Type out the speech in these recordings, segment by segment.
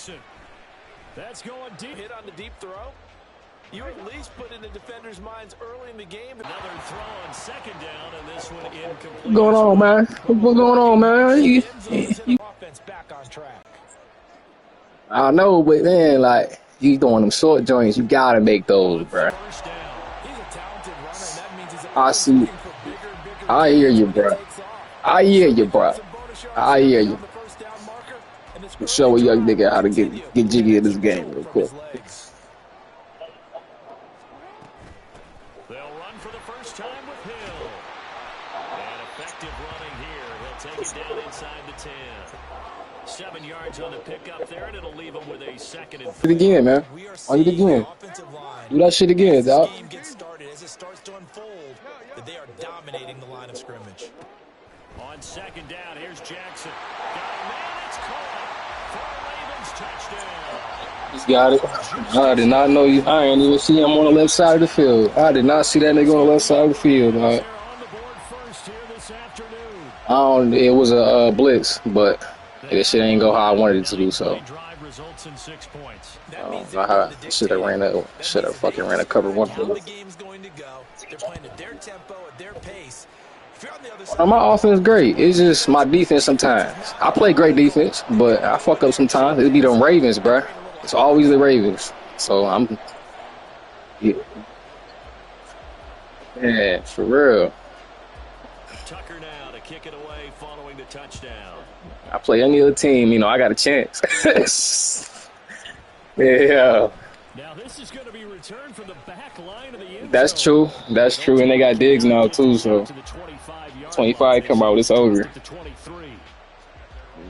Jackson. That's going deep. Hit on the deep throw. You at least put in the defender's minds early in the game. Another throw on second down, and this one incomplete. What's going on, man? What's going on, man? Offense back on track. I know, but man, like, you doing them short joints, you gotta make those, bro. I see. I hear you, bro. I hear you, bro. I hear you. Show a young nigga how to get jiggy in this game real quick. They'll run for the first time with Hill. And effective running here. He'll take it down inside the 10. 7 yards on the pickup there, and it'll leave him with a second and 3. Do it again, man. Do it again. Do that shit again, dog. Gets started as it starts to unfold that they are dominating the line of scrimmage. On second down, here's Jackson. Got a man, it's caught for a Ravens touchdown. He's got it. I did not know you. I didn't even see him on the left side of the field. I did not see that nigga on the left side of the field, dog. It was a blitz, but this shit ain't go how I wanted it to do, so. I should have fucking ran a cover one. My offense great. It's just my defense sometimes. I play great defense, but I fuck up sometimes. It'll be them Ravens, bro. It's always the Ravens. So I'm... Yeah, for real. Tucker now to kick it away following the touchdown. I play any other team, you know, I got a chance. Yeah. Now this is going to be returned from the back line of the end zone. That's true. That's true. And they got Diggs now too, so 25 come out, it's over.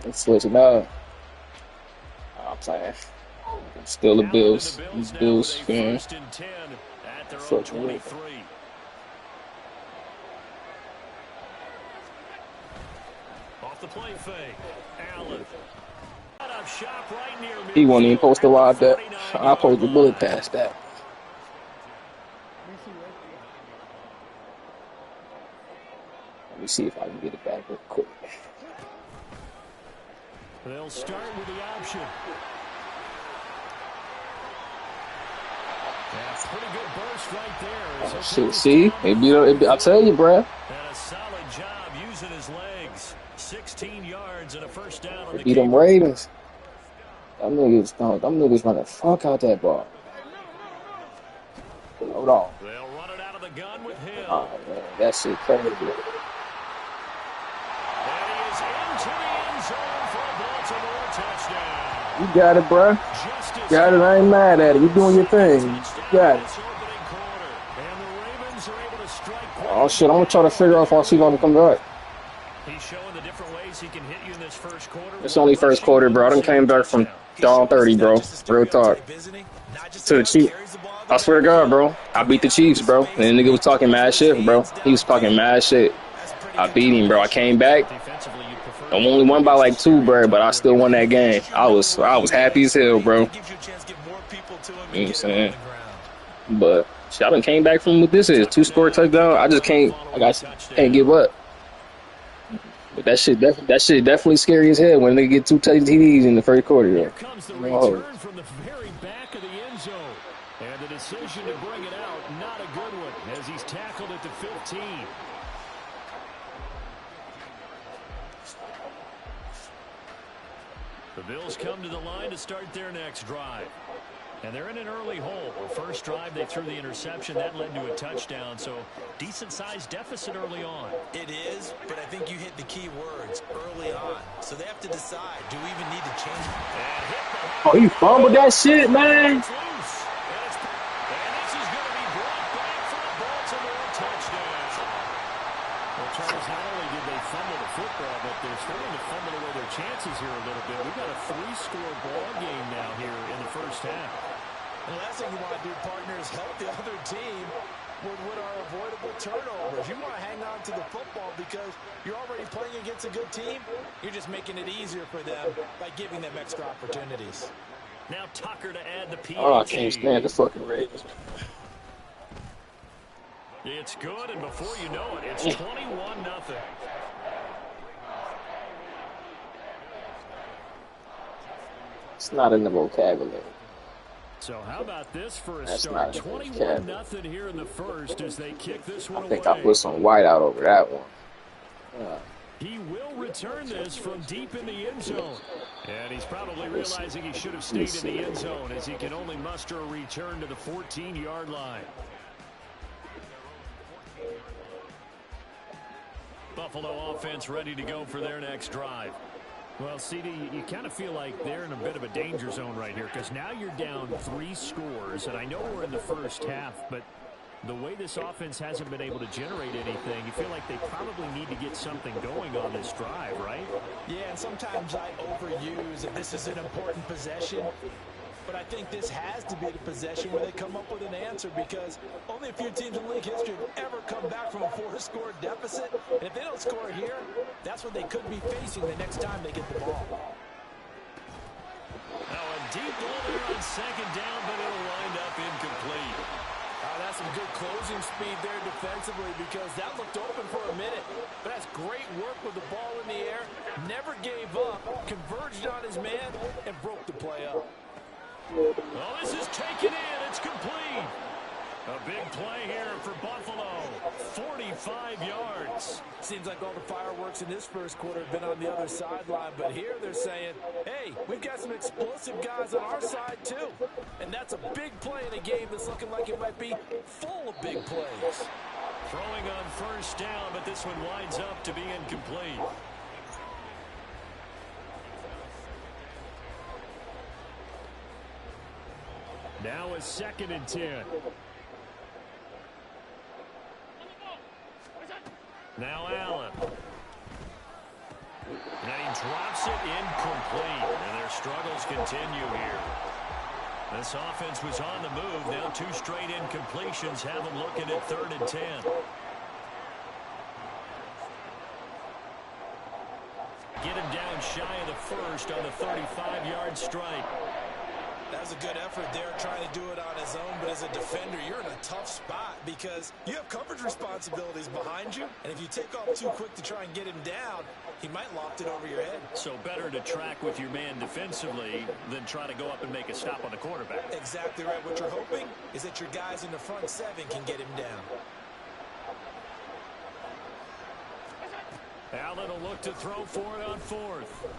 Let's switch it up. I'm saying. Still the Bills. These Bills fan. Fuck me. Off the play fake. Allen. He wasn't even supposed to ride that. I supposed to bullet past that. Let me see if I can get it back real quick. They'll start with the option. That's pretty good burst right there. Oh, shit, see? I tell you, bruh. And a solid job using his legs. 16 yards and a first down on the beat them Ravens. Them niggas run the fuck out that ball. Hold on. They'll run it out of the gun with Hill. Oh, man, that shit crazy. And he is into the end zone for a Baltimore touchdown. You got it, bro. Got it. I ain't mad at it. You doing your thing. You got it. Oh shit! I'm gonna try to figure out if I see if I can come back. He's showing the different ways he can hit you in this first quarter. It's only first quarter, bro. I done came back from down 30, bro. Real talk. To the Chiefs. I swear to God, bro. I beat the Chiefs, bro. And the nigga was talking mad shit, bro. He was talking mad shit. I beat him, bro. I came back. I only won by like 2, bro, but I still won that game. I was happy as hell, bro. You know what I'm saying? But shit, I done came back from what this is. 2-score touchdown. I just can't give up. But that shit definitely scary as hell when they get 2 TDs in the first quarter. Here comes the return from the very back of the end zone. And the decision to bring it out, not a good one, as he's tackled at the 15. The Bills come to the line to start their next drive. And they're in an early hole. First drive, they threw the interception. That led to a touchdown. So, decent-sized deficit early on. It is, but I think you hit the key words, early on. So they have to decide, do we even need to change it? Oh, you fumbled that shit, man. And this is going to be brought back for a Baltimore touchdown. Well, Charles, not only did they fumble the football, but they're starting to fumble away their chances here a little bit. We've got a 3-score ball game now here in the first half. The last thing you want to do, partner, is help the other team with what are avoidable turnovers. You want to hang on to the football because you're already playing against a good team. You're just making it easier for them by giving them extra opportunities. Now Tucker to add the PAT. Oh, I can't stand the fucking Ravens. It's good, and before you know it, it's 21-0. It's not in the vocabulary. So how about this for a That's start? not in the 21-0 here in the first as they kick this one I think away. I put some white out over that one. He will return this from deep in the end zone. And he's probably realizing he should have stayed in the end zone as he can only muster a return to the 14-yard line. Buffalo offense ready to go for their next drive. Well, CD, you kind of feel like they're in a bit of a danger zone right here because now you're down 3 scores, and I know we're in the first half, but the way this offense hasn't been able to generate anything, you feel like they probably need to get something going on this drive, right? Yeah, and sometimes I overuse that this is an important possession. But I think this has to be the possession where they come up with an answer because only a few teams in league history have ever come back from a 4-score deficit. And if they don't score here, that's what they could be facing the next time they get the ball. Now a deep ball there on second down, but it'll wind up incomplete. That's some good closing speed there defensively because that looked open for a minute. But that's great work with the ball in the air. Never gave up, converged on his man, and broke the play up. Oh, this is taken in. It's complete. A big play here for Buffalo. 45 yards. Seems like all the fireworks in this first quarter have been on the other sideline. But here they're saying, hey, we've got some explosive guys on our side too. And that's a big play in a game that's looking like it might be full of big plays. Throwing on first down, but this one winds up to be incomplete. Now a 2nd and 10. Now Allen. And he drops it incomplete. And their struggles continue here. This offense was on the move. Now 2 straight incompletions have them looking at 3rd and 10. Get him down shy of the first on the 35-yard strike. That was a good effort there trying to do it on his own, but as a defender, you're in a tough spot because you have coverage responsibilities behind you, and if you take off too quick to try and get him down, he might loft it over your head. So better to track with your man defensively than try to go up and make a stop on the quarterback. Exactly right. What you're hoping is that your guys in the front 7 can get him down. Allen will look to throw for it on 4th.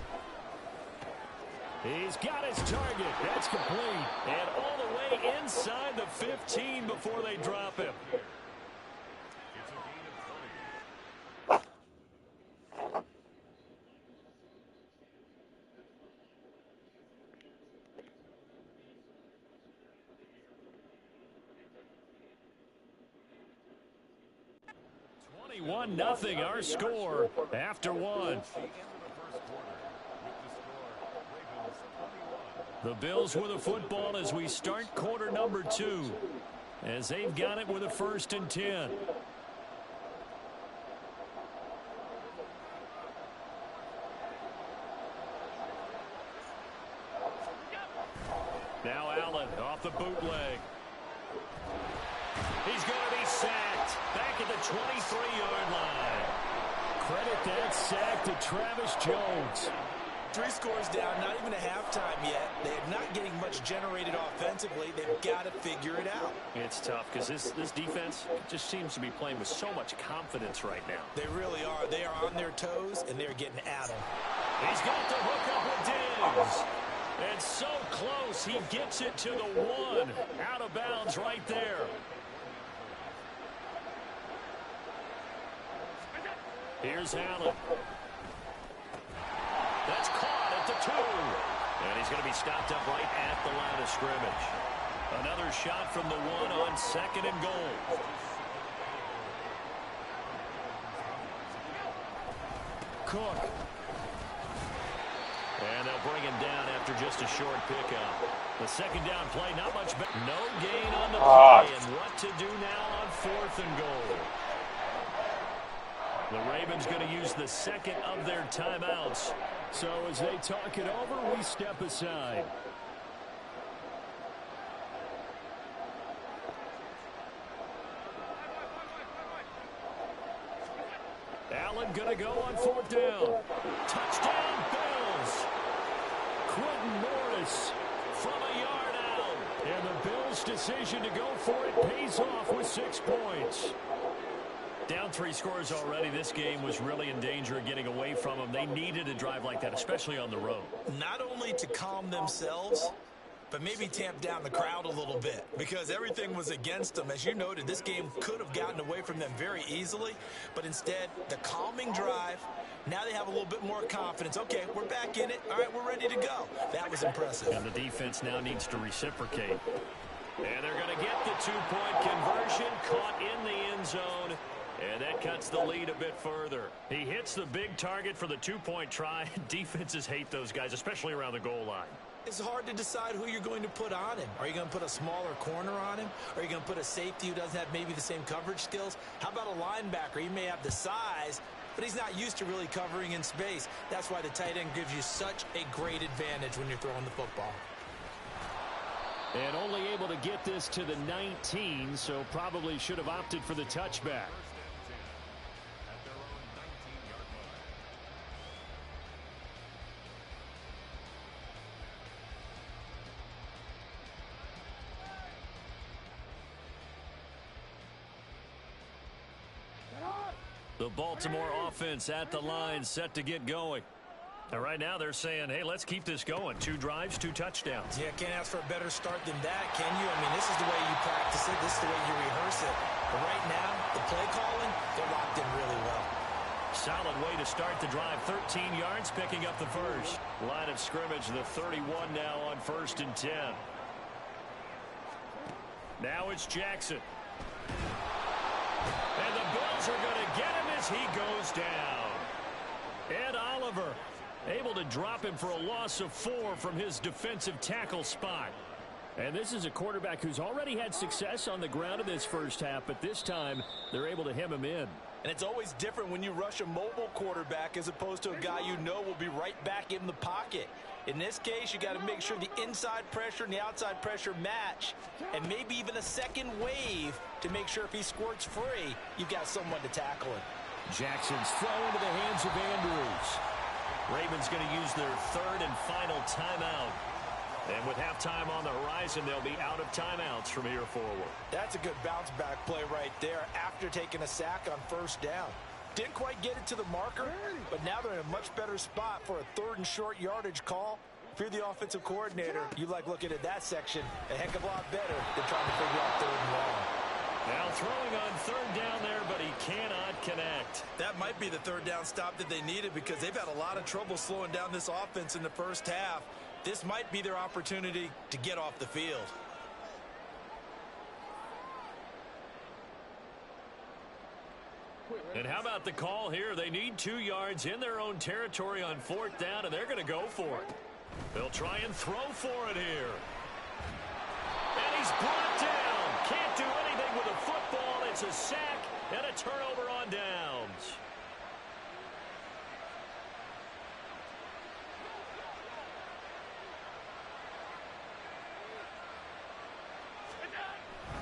He's got his target. That's complete. And all the way inside the 15 before they drop him. Nothing. Our score after 1. The Bills with a football as we start quarter number 2. As they've got it with a 1st and 10. Now Allen off the bootleg. He's going to be sacked back at the 23-yard line. Credit that sack to Travis Jones. 3 scores down, not even a halftime yet. They're not getting much generated offensively. They've got to figure it out. It's tough because this defense just seems to be playing with so much confidence right now. They really are. They are on their toes, and they're getting at them. He's got the hook up with Diggs. And so close, he gets it to the 1. Out of bounds right there. Here's Allen. That's caught at the 2. And he's going to be stopped up right at the line of scrimmage. Another shot from the 1 on 2nd and goal. Cook. And they'll bring him down after just a short pickup. The 2nd down play, not much better. No gain on the play. And what to do now on 4th and goal. The Ravens going to use the 2nd of their timeouts. So as they talk it over, we step aside. Allen going to go on 4th down. Touchdown, Bills. Quentin Morris from a yard out. And the Bills' decision to go for it pays off with 6 points. Down 3 scores already. This game was really in danger of getting away from them. They needed a drive like that, especially on the road. Not only to calm themselves, but maybe tamp down the crowd a little bit because everything was against them. As you noted, this game could have gotten away from them very easily, but instead, the calming drive, now they have a little bit more confidence. Okay, we're back in it. All right, we're ready to go. That was impressive. And the defense now needs to reciprocate. And they're going to get the 2-point conversion, caught in the end zone. And that cuts the lead a bit further. He hits the big target for the 2-point try. Defenses hate those guys, especially around the goal line. It's hard to decide who you're going to put on him. Are you going to put a smaller corner on him? Are you going to put a safety who doesn't have maybe the same coverage skills? How about a linebacker? He may have the size, but he's not used to really covering in space. That's why the tight end gives you such a great advantage when you're throwing the football. And only able to get this to the 19, so probably should have opted for the touchback. The Baltimore offense at the line, set to get going. And right now they're saying, hey, let's keep this going. 2 drives, 2 touchdowns. Yeah, can't ask for a better start than that, can you? I mean, this is the way you practice it. This is the way you rehearse it. But right now, the play calling, they're locked in really well. Solid way to start the drive. 13 yards, picking up the first. Line of scrimmage, the 31 now on 1st and 10. Now it's Jackson. And the Bills are going to get him as he goes down. Ed Oliver able to drop him for a loss of 4 from his defensive tackle spot. And this is a quarterback who's already had success on the ground in this first half, but this time they're able to hem him in. And it's always different when you rush a mobile quarterback as opposed to a guy you know will be right back in the pocket. In this case, you got to make sure the inside pressure and the outside pressure match, and maybe even a second wave to make sure if he squirts free, you've got someone to tackle him. Jackson's throw into the hands of Andrews. Ravens going to use their 3rd and final timeout. And with halftime on the horizon, they'll be out of timeouts from here forward. That's a good bounce back play right there after taking a sack on 1st down. Didn't quite get it to the marker, but now they're in a much better spot for a 3rd and short yardage call. If you're the offensive coordinator, you like looking at that section a heck of a lot better than trying to figure out 3rd and long. Now throwing on 3rd down there, but he cannot connect. That might be the 3rd down stop that they needed because they've had a lot of trouble slowing down this offense in the first half. This might be their opportunity to get off the field. And how about the call here? They need 2 yards in their own territory on 4th down, and they're going to go for it. They'll try and throw for it here. And he's brought down. Can't do anything with a football. It's a sack and a turnover on downs.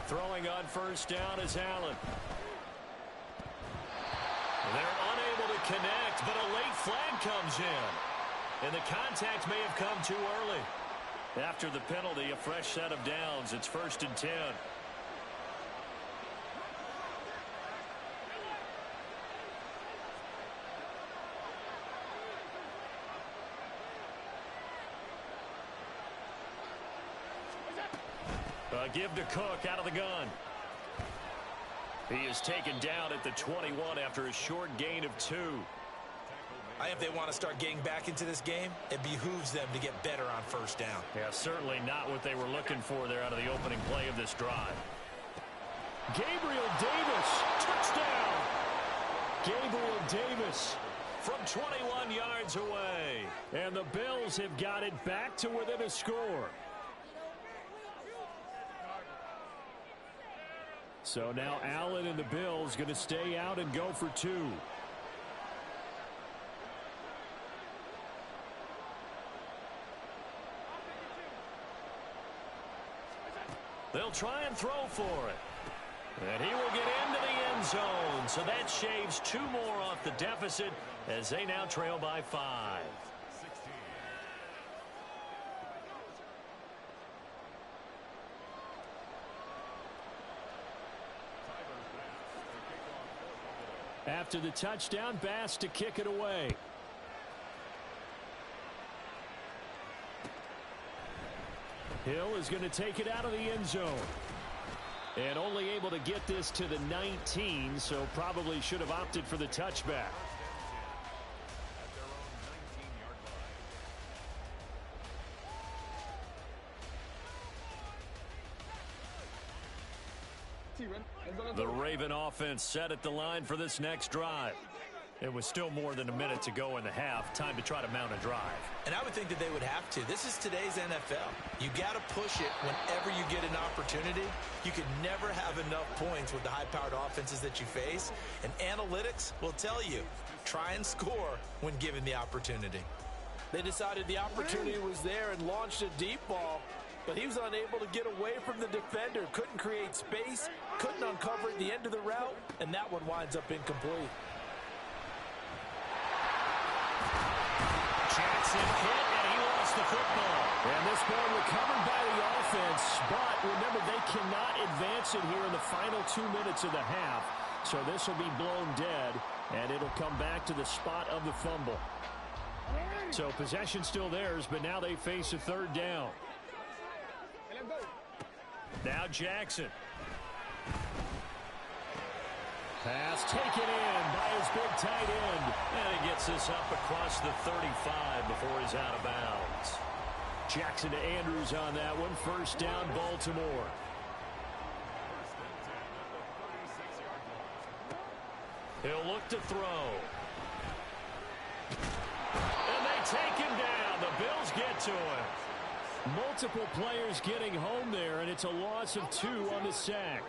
Throwing on 1st down is Allen. They're unable to connect, but a late flag comes in. And the contact may have come too early. After the penalty, a fresh set of downs. It's 1st and 10. Give to Cook out of the gun. He is taken down at the 21 after a short gain of 2. If they want to start getting back into this game, it behooves them to get better on 1st down. Yeah, certainly not what they were looking for there out of the opening play of this drive. Gabriel Davis, touchdown! Gabriel Davis from 21 yards away. And the Bills have got it back to within a score. So now Allen and the Bills going to stay out and go for 2. They'll try and throw for it. And he will get into the end zone. So that shaves 2 more off the deficit as they now trail by 5. After the touchdown, Bass to kick it away. Hill is going to take it out of the end zone. And only able to get this to the 19, so probably should have opted for the touchback. The Raven offense set at the line for this next drive. It was still more than a minute to go in the half. Time to try to mount a drive. And I would think that they would have to. This is today's NFL. You got to push it whenever you get an opportunity. You can never have enough points with the high-powered offenses that you face. And analytics will tell you, try and score when given the opportunity. They decided the opportunity was there and launched a deep ball, but he was unable to get away from the defender. Couldn't create space, couldn't uncover at the end of the route, and that one winds up incomplete. Jackson hit, and he lost the football. And this ball recovered by the offense, but remember, they cannot advance it here in the final 2 minutes of the half. So this will be blown dead, and it'll come back to the spot of the fumble. So possession still theirs, but now they face a third down. Now Jackson. Pass taken in by his big tight end. And he gets this up across the 35 before he's out of bounds. Jackson to Andrews on that one. First down, Baltimore. He'll look to throw. And they take him down. The Bills get to him. Multiple players getting home there, and it's a loss of 2 on the sack.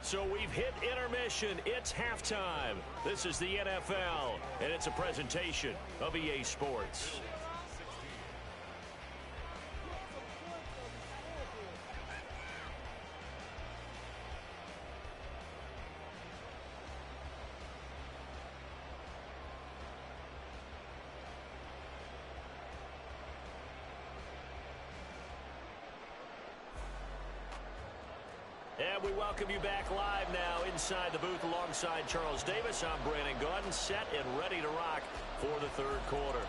So we've hit intermission. It's halftime. This is the NFL, and it's a presentation of EA Sports. And we welcome you back live now inside the booth alongside Charles Davis. I'm Brandon Gaudin, set and ready to rock for the third quarter.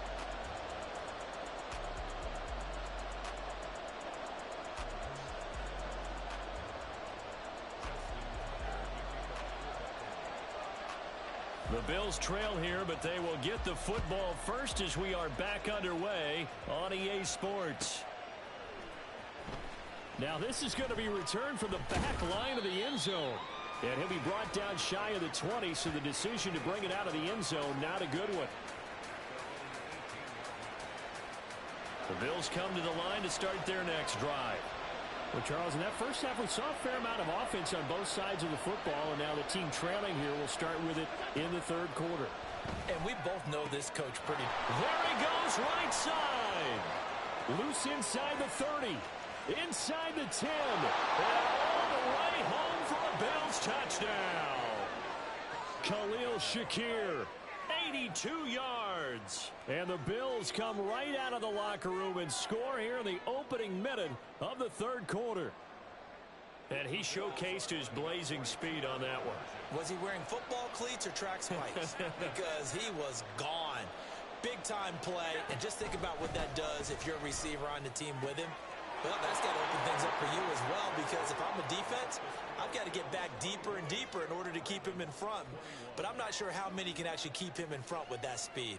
The Bills trail here, but they will get the football first as we are back underway on EA Sports. Now this is going to be returned from the back line of the end zone. And he'll be brought down shy of the 20, so the decision to bring it out of the end zone, not a good one. The Bills come to the line to start their next drive. Well, Charles, in that first half, we saw a fair amount of offense on both sides of the football, and now the team trailing here will start with it in the third quarter. And we both know this coach pretty. There he goes, right side. Loose inside the 30. Inside the 10. And all the way home for a Bills touchdown. Khalil Shakir, 82 yards. And the Bills come right out of the locker room and score here in the opening minute of the third quarter. And he showcased his blazing speed on that one. Was he wearing football cleats or track spikes? Because he was gone. Big time play. And just think about what that does if you're a receiver on the team with him. Well, that's got to open things up for you as well, because if I'm a defense, I've got to get back deeper and deeper in order to keep him in front. But I'm not sure how many can actually keep him in front with that speed.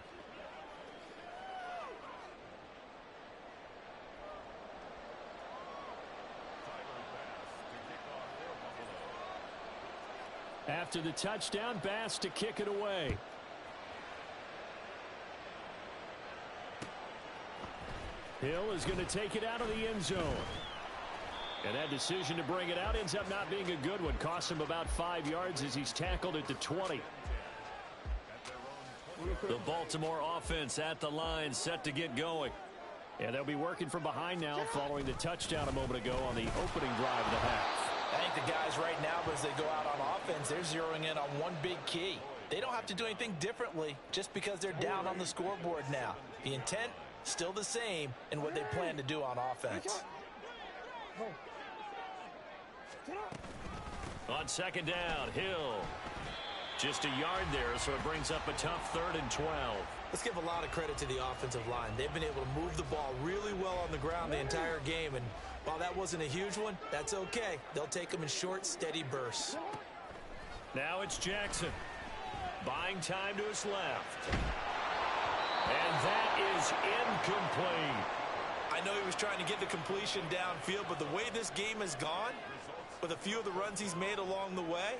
After the touchdown, Bass to kick it away. Hill is going to take it out of the end zone. And that decision to bring it out ends up not being a good one. Costs him about 5 yards as he's tackled at the 20. The Baltimore offense at the line, set to get going. And they'll be working from behind now following the touchdown a moment ago on the opening drive of the half. I think the guys right now, as they go out on offense, they're zeroing in on one big key. They don't have to do anything differently just because they're down on the scoreboard now. The intent, still the same in what they plan to do on offense. On second down, Hill. Just a yard there, so it brings up a tough 3rd and 12. Let's give a lot of credit to the offensive line. They've been able to move the ball really well on the ground the entire game, and while that wasn't a huge one, that's okay. They'll take them in short, steady bursts. Now it's Jackson. Buying time to his left. And that is incomplete. I know he was trying to get the completion downfield, but the way this game has gone, with a few of the runs he's made along the way,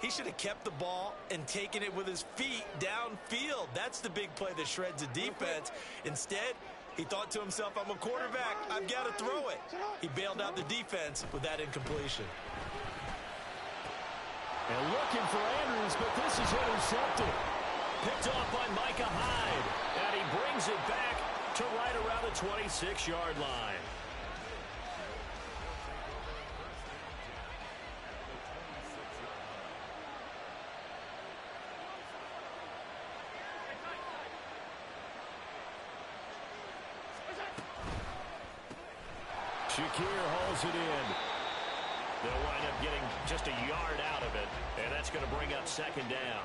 he should have kept the ball and taken it with his feet downfield. That's the big play that shreds the defense. Instead, he thought to himself, I'm a quarterback. I've got to throw it. He bailed out the defense with that incompletion. And looking for Andrews, but this is intercepted. Picked off by Micah Hyde. And he brings it back to right around the 26-yard line. Shakir hauls it in. They'll wind up getting just a yard out of it, and that's going to bring up second down.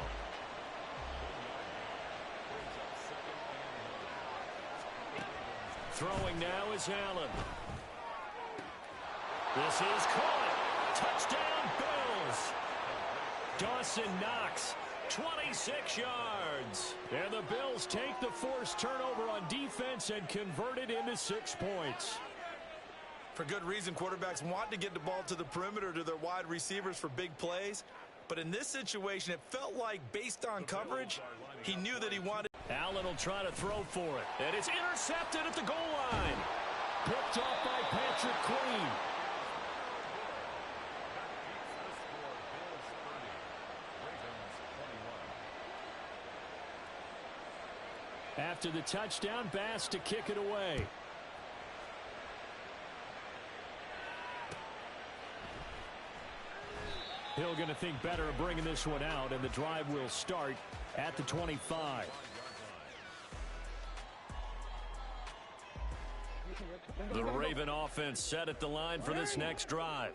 Throwing now is Allen. This is caught. Touchdown, Bills. Dawson Knox, 26 yards. And the Bills take the forced turnover on defense and convert it into 6 points. For good reason, quarterbacks want to get the ball to the perimeter to their wide receivers for big plays. But in this situation, it felt like, based on coverage, he knew that he wanted. Allen will try to throw for it. And it's intercepted at the goal line. Picked off by Patrick Queen. After the touchdown, Bass to kick it away. Hill going to think better of bringing this one out, and the drive will start at the 25. The Raven offense set at the line for this next drive.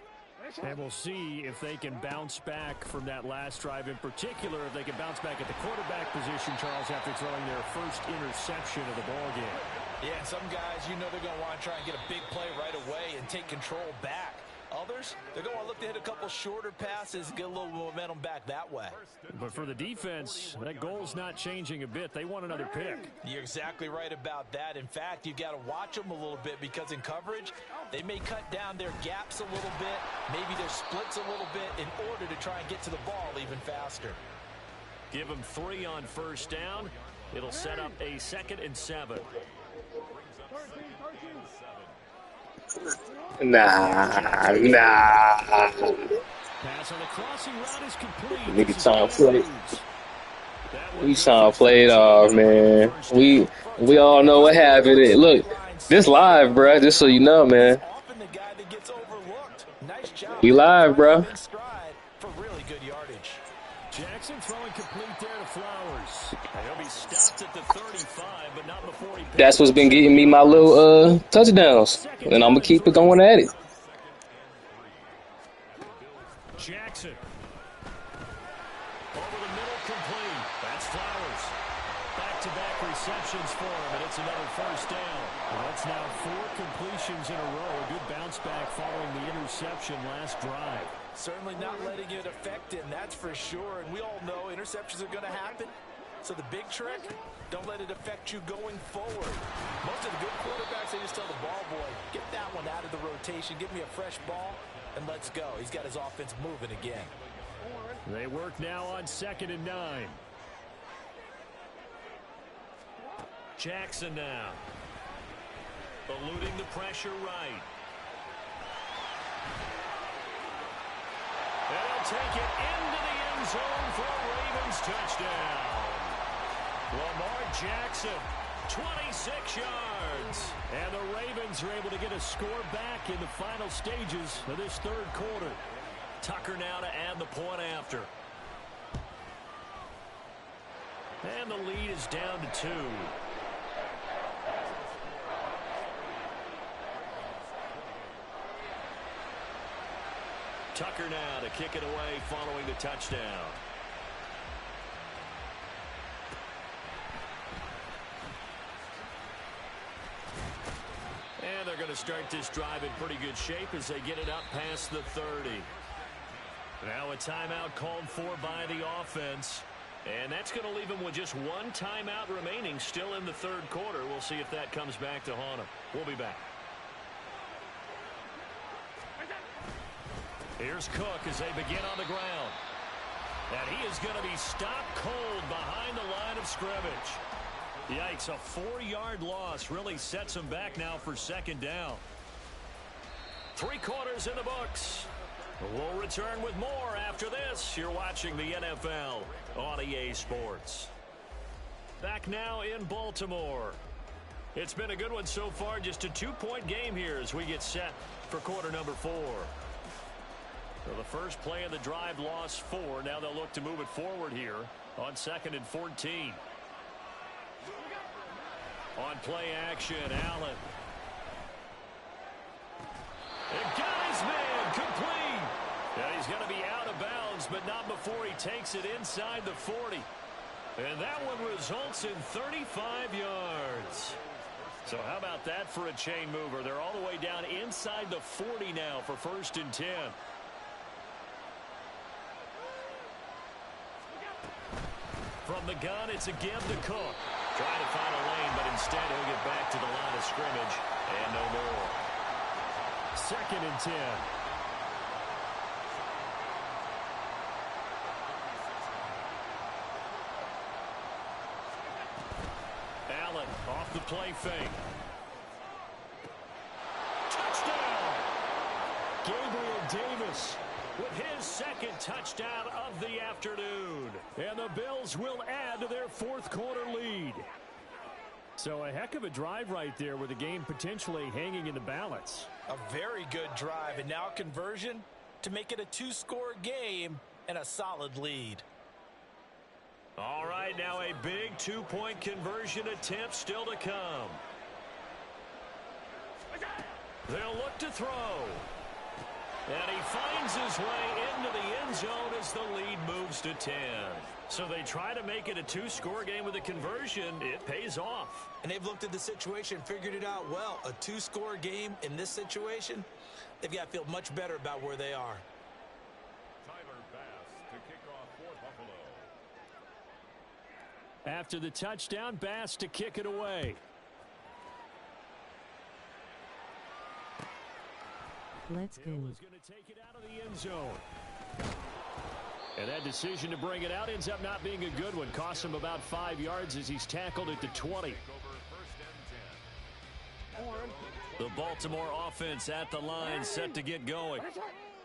And we'll see if they can bounce back from that last drive. In particular, if they can bounce back at the quarterback position, Charles, after throwing their first interception of the ballgame. Yeah, some guys, you know they're going to want to try and get a big play right away and take control back. Others, they're going to look to hit a couple shorter passes and get a little momentum back that way. But for the defense, that goal's not changing a bit. They want another pick. You're exactly right about that. In fact, you've got to watch them a little bit, because in coverage, they may cut down their gaps a little bit, maybe their splits a little bit, in order to try and get to the ball even faster. Give them 3 on first down. It'll set up a 2nd and 7. Nah. Pass on the crossing route is complete. Nigga trying to play. We trying to play it off, man. We all know what happened. Look, this live, bro. Just so you know, man. We live, bro. Jackson throwing complete there to Flowers. He'll be stopped at the 35, but not before he. That's what's been getting me my little touchdowns, and I'm gonna keep it going at it. Jackson over the middle, complete. That's Flowers. Back-to-back receptions for him, and it's another first down. Well, that's now 4 completions in a row. A good bounce back following the interception last drive. Certainly not letting it affect him, that's for sure. And we all know interceptions are going to happen. So the big trick, don't let it affect you going forward. Most of the good quarterbacks, they just tell the ball boy, get that one out of the rotation, give me a fresh ball, and let's go. He's got his offense moving again. They work now on 2nd and 9. Jackson now. Eluding the pressure right. And he'll take it into the end zone for a Ravens touchdown. Lamar Jackson, 26 yards. And the Ravens are able to get a score back in the final stages of this 3rd quarter. Tucker now to add the point after. And the lead is down to 2. Tucker now to kick it away following the touchdown. And they're going to start this drive in pretty good shape as they get it up past the 30. Now a timeout called for by the offense. And that's going to leave them with just one timeout remaining still in the third quarter. We'll see if that comes back to haunt them. We'll be back. Here's Cook as they begin on the ground. And he is going to be stopped cold behind the line of scrimmage. Yikes, a 4-yard loss really sets them back now for second down. 3 quarters in the books. We'll return with more after this. You're watching the NFL on EA Sports. Back now in Baltimore. It's been a good one so far. Just a 2-point game here as we get set for quarter number 4. So the first play of the drive lost 4. Now they'll look to move it forward here on 2nd and 14. On play action, Allen. And got his man complete. Yeah, he's going to be out of bounds, but not before he takes it inside the 40. And that one results in 35 yards. So how about that for a chain mover? They're all the way down inside the 40 now for 1st and 10. From the gun, it's a give to Cook. Trying to find a lane, but instead he'll get back to the line of scrimmage and no more. 2nd and 10. Allen off the play fake. Touchdown! Gabriel Davis with his 2nd touchdown of the afternoon. And the Bills will add to their 4th quarter lead. So a heck of a drive right there with the game potentially hanging in the balance. A very good drive, and now conversion to make it a 2-score game and a solid lead. All right, now a big 2-point conversion attempt still to come. They'll look to throw. And he finds his way into the end zone as the lead moves to 10. So they try to make it a 2-score game with a conversion. It pays off. And they've looked at the situation, figured it out well. A 2-score game in this situation, they've got to feel much better about where they are. Tyler Bass to kick off for Buffalo. After the touchdown, Bass to kick it away. Let's go. Hill is going to take it out of the end zone. And that decision to bring it out ends up not being a good one. Costs him about 5 yards as he's tackled at the 20. The Baltimore offense at the line set to get going.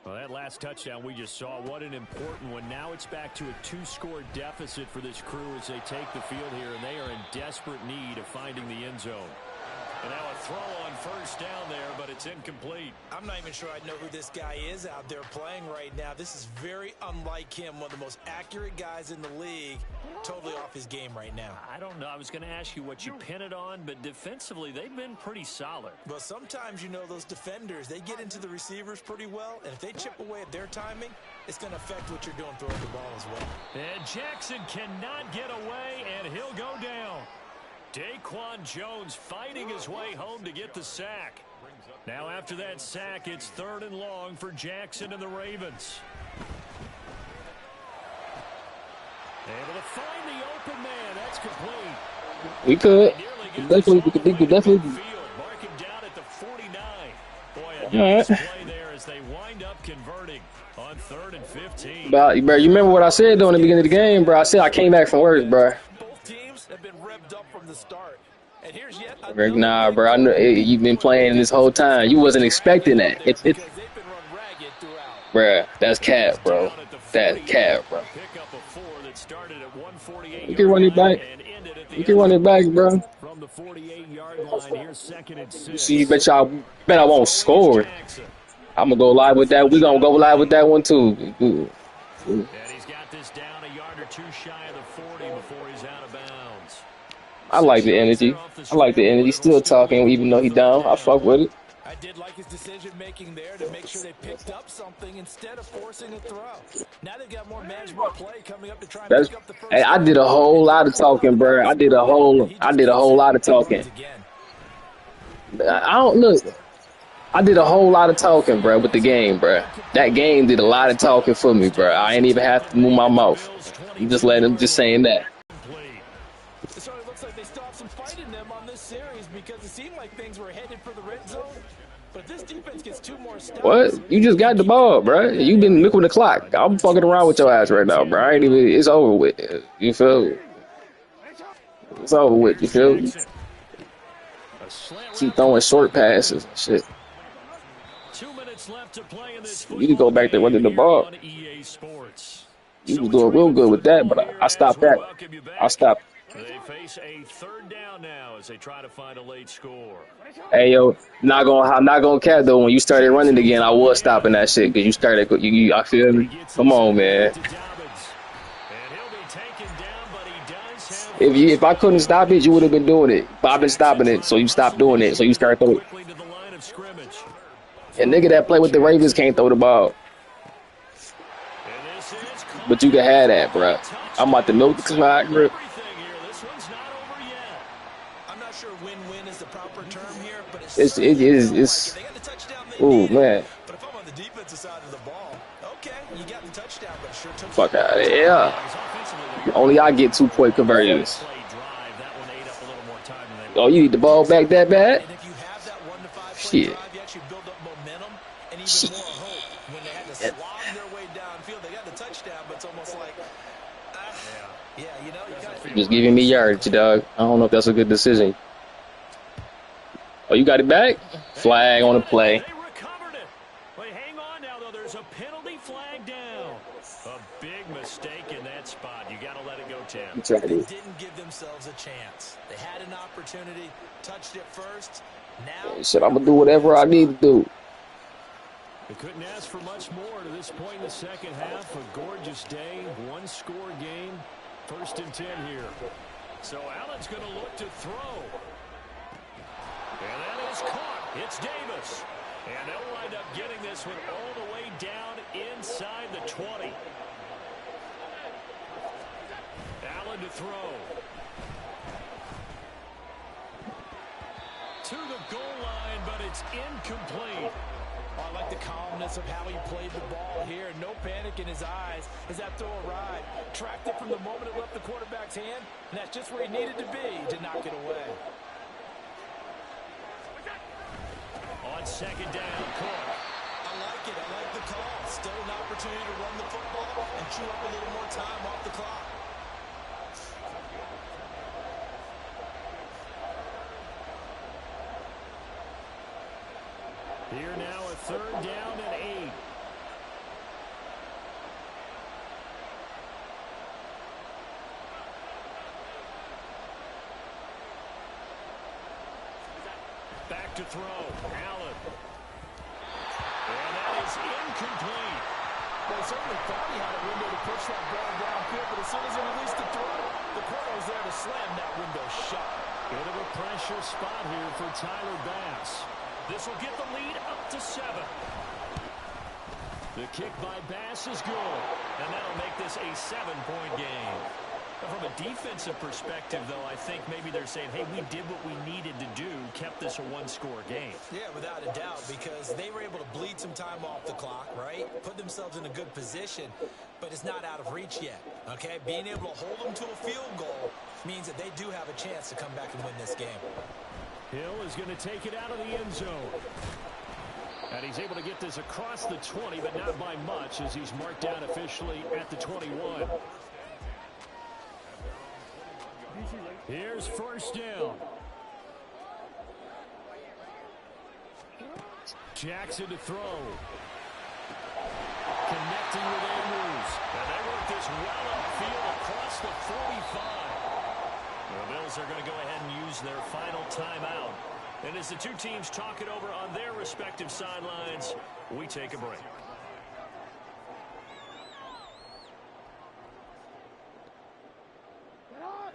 Well, that last touchdown we just saw, what an important one. Now it's back to a 2-score deficit for this crew as they take the field here, and they are in desperate need of finding the end zone. And now a throw on 1st down there, but it's incomplete. I'm not even sure I know who this guy is out there playing right now. This is very unlike him, one of the most accurate guys in the league. Totally off his game right now. I don't know. I was going to ask you what you pin it on, but defensively they've been pretty solid. But sometimes, you know, those defenders, they get into the receivers pretty well, and if they chip away at their timing, it's going to affect what you're doing throwing the ball as well. And Jackson cannot get away, and he'll go down. Daquan Jones fighting his way home to get the sack. Now after that sack, it's 3rd and long for Jackson and the Ravens. Able to find the open man. That's complete. We could. We could definitely. Mark him down at the 49. Boy, a All nice right. play there as they wind up converting on 3rd and 15. Bro, you remember what I said though in the beginning of the game, bro? I said I came back from work, bro. Both teams have been revved up from the start. And here's yet Nah, bro. I know you've been playing this whole time. You wasn't expecting that. because they've been run ragged throughout. Bro, that's cat, bro. That's cat, bro. Pick up a 4 that started at 148. We can run it back. And ended at the We can run it back, bro. From the 48-yard line, here's 2nd and 6. See, you bet I won't score. I'm gonna go live with that. We gonna go live with that one too. And he's got this down a yard or 2 shy of the 40 before he's out of bounds. I like the energy. I like the energy. Still talking even though he down. I fuck with it. I did like his decision-making there to make sure they picked up something instead of forcing a throw. Now they've got more manageable play coming up to try and pick up the first Hey, I down. did a whole lot of talking, bro. I did a whole lot of talking. I don't look. I did a whole lot of talking, bro, with the game, bro. That game did a lot of talking for me, bro. I ain't even have to move my mouth. You just let him just saying that. So it looks like they still have some fight in them on this series because it seemed like things were headed for the red zone. But if this defense gets 2 more stops. What? You just got the ball, bro. You been looking the clock. I'm fucking around with your ass right now, bro. I ain't even. It's over with. You feel? It's over with. You feel? Keep throwing short passes and shit. 2 minutes left to play in this. You can go back there with the ball. You was doing real good with that, but I stopped that. I stopped. They face a 3rd down now as they try to find a late score. Hey yo, not gonna cap though. When you started running again, I was stopping that shit because you started. I feel me. Come on, man. If I couldn't stop it, you would have been doing it. But I've been stopping it, so you stopped doing it. So you started throwing. And nigga that play with the Ravens can't throw the ball. But you can have that, bro. I'm about to milk the clock, grip. I'm not sure win-win is the proper term here, but it's ooh, man. But if I'm on the defensive side of the ball, okay, you got the touchdown, but it sure took Fuck out of here. Only I get 2-point conversions. Oh, you need the ball back that bad? And if you have that 1 to 5 play Shit. drive, you actually build up momentum and even more hope. When they had to slog their way downfield, they got the touchdown, but it's almost like, yeah, you know, you got You're just giving me yardage, dog. I don't know if that's a good decision. Oh, you got it back? Flag on the play. They recovered it. Wait, hang on now, though. There's a penalty flag down. A big mistake in that spot. You got to let it go, Tim. They didn't give themselves a chance. They had an opportunity, touched it first. Now, Shit, I'm gonna do whatever I need to do. They couldn't ask for much more to this point in the second half. A gorgeous day, 1-score game. 1st and 10 here. So Allen's going to look to throw. And that is caught. It's Davis. And they'll wind up getting this one all the way down inside the 20. Allen to throw. To the goal line, but it's incomplete. I like the calmness of how he played the ball here. No panic in his eyes as that throw arrived. Tracked it from the moment it left the quarterback's hand, and that's just where he needed to be to knock it away. On 2nd down, Cook. I like it. I like the call. Still an opportunity to run the football and chew up a little more time off the clock. Here now a 3rd down and 8. Back to throw. Allen. And that is incomplete. Well, he certainly thought he had a window to push that ball downfield, but as soon as he released the throw, the corner was there to slam that window shut. Bit of a pressure spot here for Tyler Bass. This will get the lead up to 7. The kick by Bass is good, and that'll make this a 7-point game. From a defensive perspective, though, I think maybe they're saying, hey, we did what we needed to do, kept this a 1-score game. Yeah, without a doubt, because they were able to bleed some time off the clock, right? Put themselves in a good position, but it's not out of reach yet, okay? Being able to hold them to a field goal means that they do have a chance to come back and win this game. Hill is going to take it out of the end zone. And he's able to get this across the 20, but not by much as he's marked down officially at the 21. Here's 1st down. Jackson to throw. Connecting with Andrews. And they work this well upfield across the 45. The Bills are going to go ahead and use their final timeout. And as the two teams talk it over on their respective sidelines, we take a break.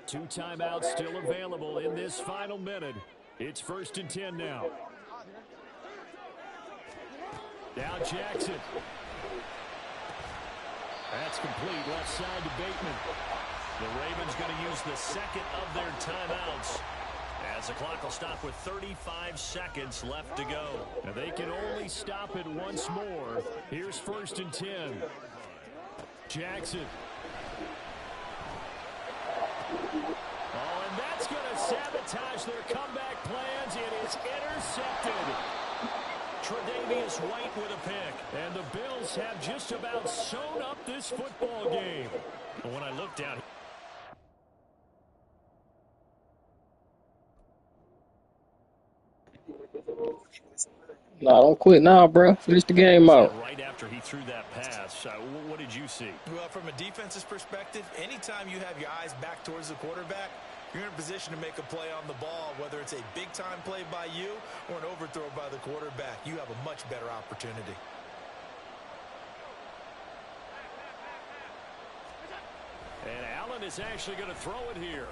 Two timeouts still available in this final minute. It's 1st and 10 now. Now Jackson. That's complete. Left side to Bateman. The Ravens going to use the second of their timeouts, as the clock will stop with 35 seconds left to go. And they can only stop it once more. Here's 1st and 10. Jackson. Oh, and that's going to sabotage their comeback plans. It is intercepted. Tre'Davious White with a pick. And the Bills have just about sewn up this football game. But when I look down, Nah, don't quit now, bro. Finish the game out. right after he threw that pass, what did you see? Well, from a defense's perspective, anytime you have your eyes back towards the quarterback, you're in a position to make a play on the ball, whether it's a big-time play by you or an overthrow by the quarterback. You have a much better opportunity. And Allen is actually going to throw it here.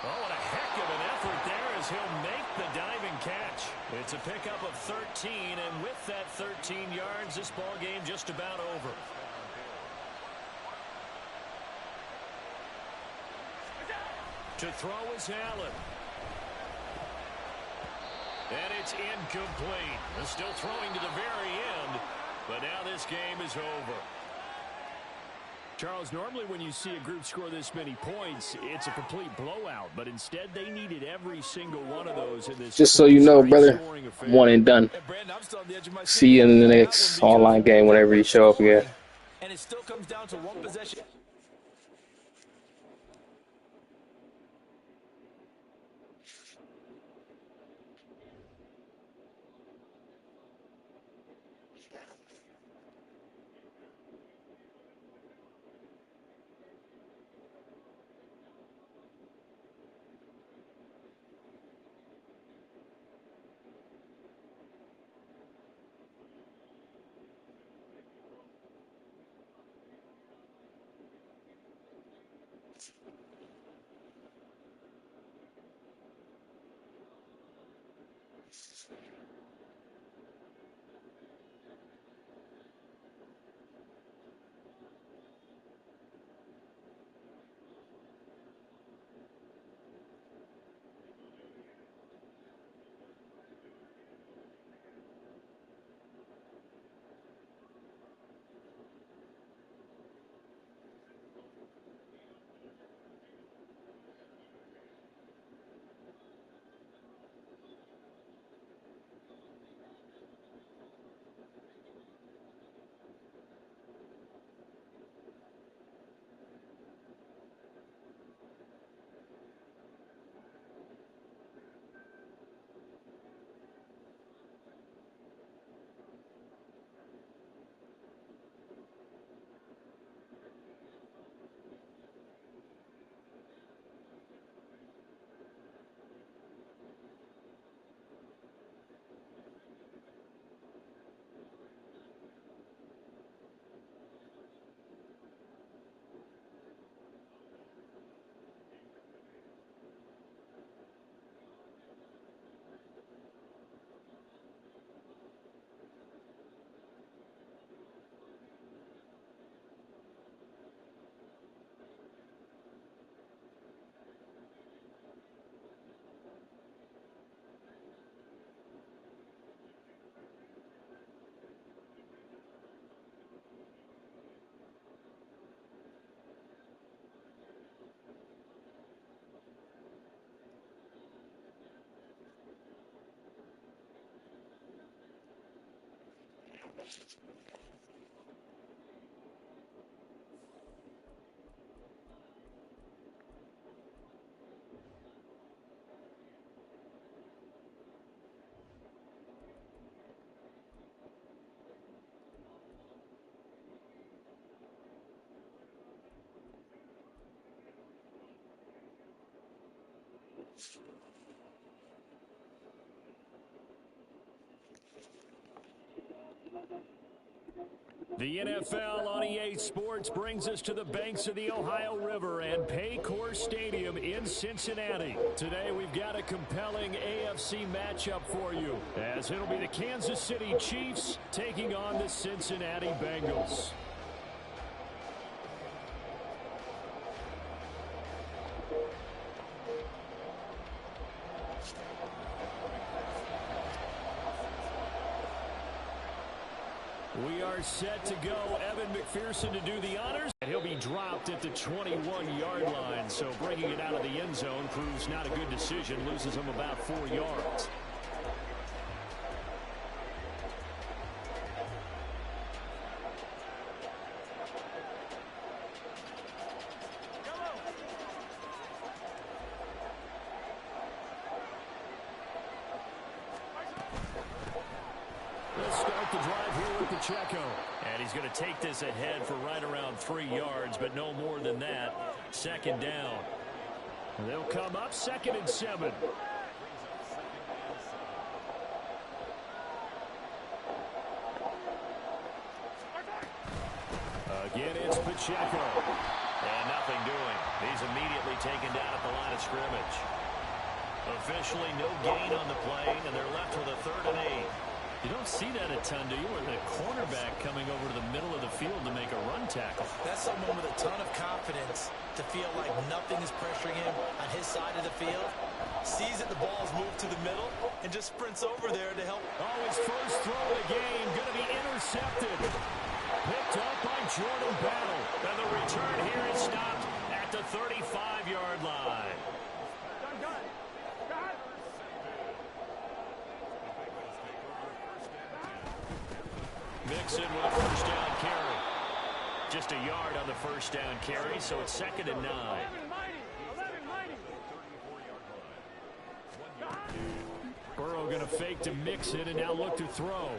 Oh, what a heck of an effort there as he'll make the diving catch. It's a pickup of 13, and with that 13 yards, this ball game just about over. To throw is Allen. And it's incomplete. They're still throwing to the very end, but now this game is over. Charles, normally when you see a group score this many points, it's a complete blowout, but instead they needed every single one of those in this. Just so you know, brother, one and done. See you in the next online game whenever you show up again. And it still comes down to one possession. The NFL on EA Sports brings us to the banks of the Ohio River and Paycor Stadium in Cincinnati. Today we've got a compelling AFC matchup for you, as it'll be the Kansas City Chiefs taking on the Cincinnati Bengals. We are set to go. Evan McPherson to do the honors. And he'll be dropped at the 21-yard line. So bringing it out of the end zone proves not a good decision. Loses him about 4 yards. Let's start the drive here with Pacheco. And he's going to take this ahead for right around 3 yards, but no more than that. Second down. They'll come up 2nd and 7. Again, it's Pacheco. And nothing doing. He's immediately taken down at the line of scrimmage. Officially no gain on the play, and they're left with a 3rd and 8. You don't see that a ton, do you? With a cornerback coming over to the middle of the field to make a run tackle. That's someone with a ton of confidence to feel like nothing is pressuring him on his side of the field. Sees that the ball's moved to the middle and just sprints over there to help. Oh, his first throw of the game going to be intercepted. Picked up by Jordan Battle. And the return here is stopped at the 35-yard line. Mixon with a first down carry. Just a yard on the first down carry, so it's 2nd and 9. Burrow going to fake to Mixon and now look to throw.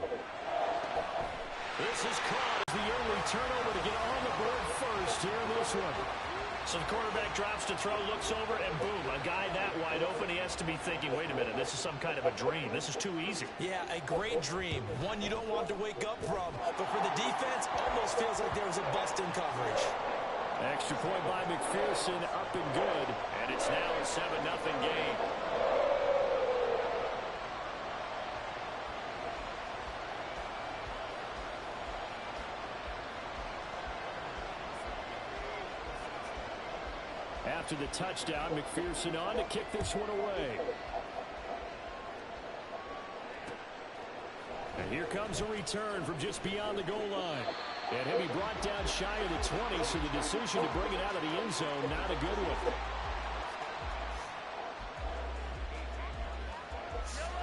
This is caught as the early turnover to get on the board first here in this one. So the quarterback drops to throw, looks over, and boom, a guy that wide open, he has to be thinking, wait a minute, this is some kind of a dream. This is too easy. Yeah, a great dream. One you don't want to wake up from. But for the defense, almost feels like there was a bust in coverage. Extra point by McPherson, up and good. And it's now a 7-0 game. After the touchdown, McPherson on to kick this one away. And here comes a return from just beyond the goal line. And he'll be brought down shy of the 20, so the decision to bring it out of the end zone, not a good one.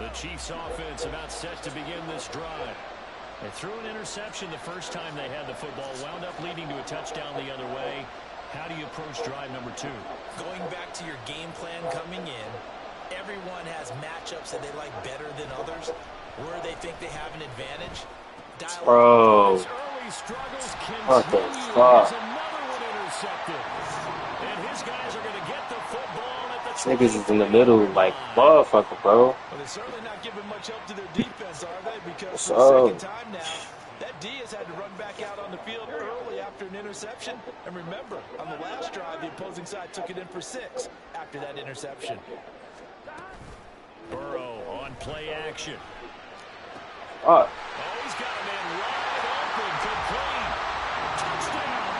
The Chiefs offense about set to begin this drive. They threw an interception the first time they had the football, wound up leading to a touchdown the other way. How do you approach drive number 2? Going back to your game plan coming in, everyone has matchups that they like better than others, where they think they have an advantage. Bro. His early struggles What the continue. fuck? There's another one intercepted. And his guys are going to get the football at the Niggas is in the middle like motherfucker, bro. Well, they're certainly not giving much help to their defense, are they? Because What's for the up? 2nd time now, that D has had to run back out on the field early after an interception. And remember, on the last drive, the opposing side took it in for 6 after that interception. Burrow on play action. Fuck. Oh, he's got a man wide open, complete. Touchdown.